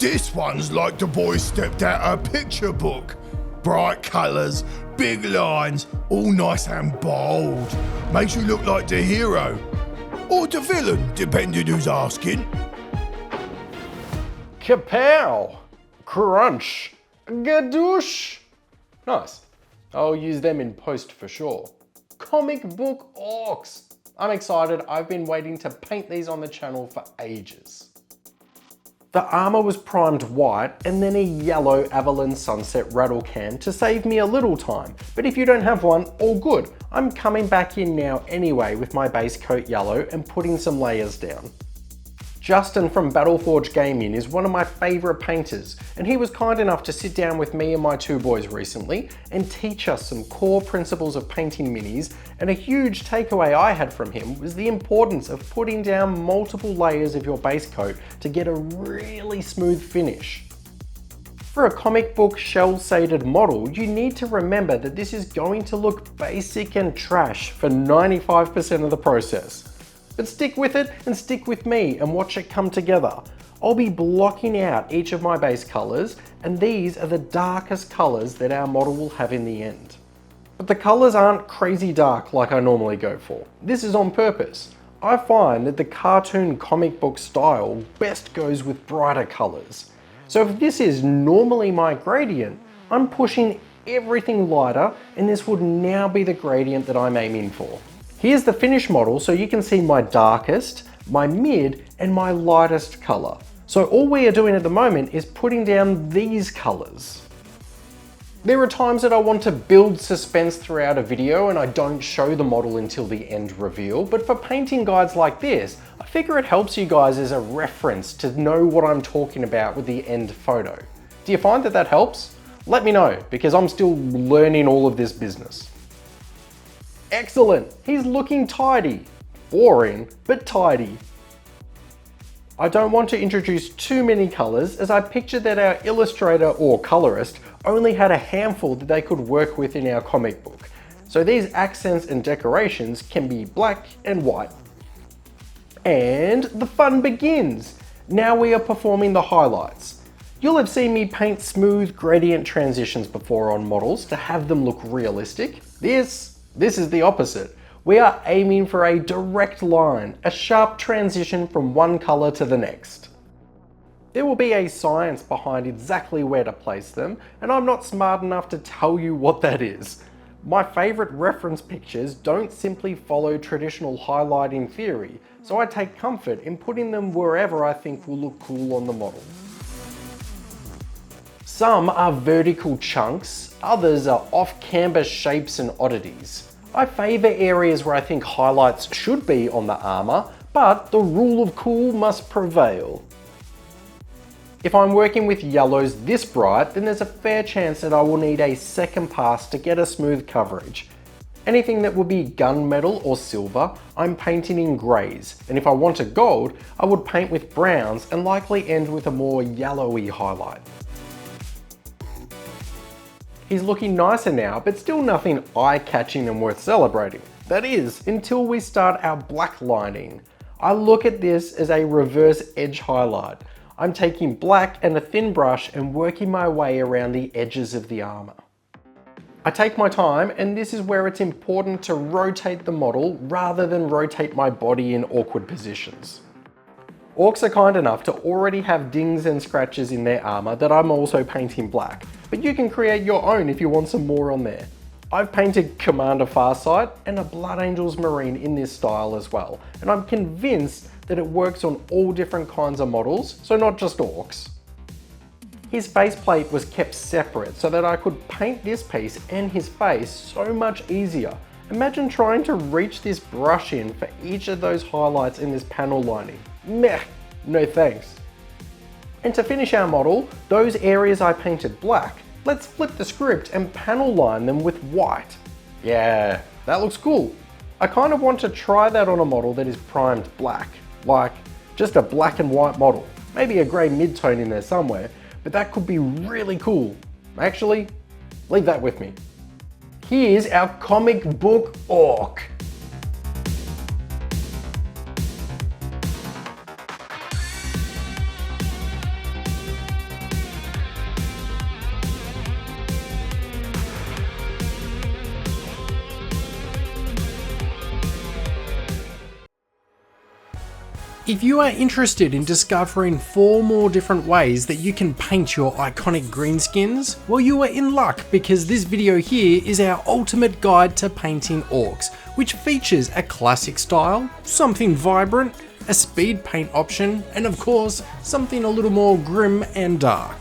This one's like the boy stepped out a picture book. Bright colours, big lines, all nice and bold. Makes you look like the hero. Or the villain, depending who's asking. Kapow! Crunch! Gadoosh! Nice. I'll use them in post for sure. Comic book orcs. I'm excited. I've been waiting to paint these on the channel for ages. The armor was primed white and then a yellow Avalon Sunset rattle can to save me a little time. But if you don't have one, all good. I'm coming back in now anyway with my base coat yellow and putting some layers down. Justin from Battleforge Gaming is one of my favourite painters, and he was kind enough to sit down with me and my two boys recently and teach us some core principles of painting minis, and a huge takeaway I had from him was the importance of putting down multiple layers of your base coat to get a really smooth finish. For a comic book cel-shaded model, you need to remember that this is going to look basic and trash for 95% of the process. But stick with it and stick with me and watch it come together. I'll be blocking out each of my base colours, and these are the darkest colours that our model will have in the end. But the colours aren't crazy dark like I normally go for. This is on purpose. I find that the cartoon comic book style best goes with brighter colours. So if this is normally my gradient, I'm pushing everything lighter, and this would now be the gradient that I'm aiming for. Here's the finished model so you can see my darkest, my mid, and my lightest color. So all we are doing at the moment is putting down these colors. There are times that I want to build suspense throughout a video and I don't show the model until the end reveal, but for painting guides like this, I figure it helps you guys as a reference to know what I'm talking about with the end photo. Do you find that that helps? Let me know, because I'm still learning all of this business. Excellent, he's looking tidy. Boring, but tidy. I don't want to introduce too many colors, as I pictured that our illustrator or colorist only had a handful that they could work with in our comic book. So these accents and decorations can be black and white. And the fun begins. Now we are performing the highlights. You'll have seen me paint smooth gradient transitions before on models to have them look realistic. This is the opposite. We are aiming for a direct line, a sharp transition from one color to the next. There will be a science behind exactly where to place them, and I'm not smart enough to tell you what that is. My favorite reference pictures don't simply follow traditional highlighting theory, so I take comfort in putting them wherever I think will look cool on the model. Some are vertical chunks, others are off-camber shapes and oddities. I favour areas where I think highlights should be on the armour, but the rule of cool must prevail. If I'm working with yellows this bright, then there's a fair chance that I will need a second pass to get a smooth coverage. Anything that would be gunmetal or silver, I'm painting in greys, and if I wanted gold, I would paint with browns and likely end with a more yellowy highlight. He's looking nicer now, but still nothing eye-catching and worth celebrating. That is, until we start our black lining. I look at this as a reverse edge highlight. I'm taking black and a thin brush and working my way around the edges of the armor. I take my time, and this is where it's important to rotate the model rather than rotate my body in awkward positions. Orcs are kind enough to already have dings and scratches in their armor that I'm also painting black, but you can create your own if you want some more on there. I've painted Commander Farsight and a Blood Angels Marine in this style as well, and I'm convinced that it works on all different kinds of models, so not just orcs. His faceplate was kept separate so that I could paint this piece and his face so much easier. Imagine trying to reach this brush in for each of those highlights in this panel lining. Meh, no thanks. And to finish our model, those areas I painted black, let's flip the script and panel line them with white. Yeah, that looks cool. I kind of want to try that on a model that is primed black, like just a black and white model. Maybe a grey mid-tone in there somewhere, but that could be really cool. Actually, leave that with me. Here's our comic book orc. If you are interested in discovering 4 more different ways that you can paint your iconic greenskins, well, you are in luck, because this video here is our ultimate guide to painting orcs, which features a classic style, something vibrant, a speed paint option, and of course, something a little more grim and dark.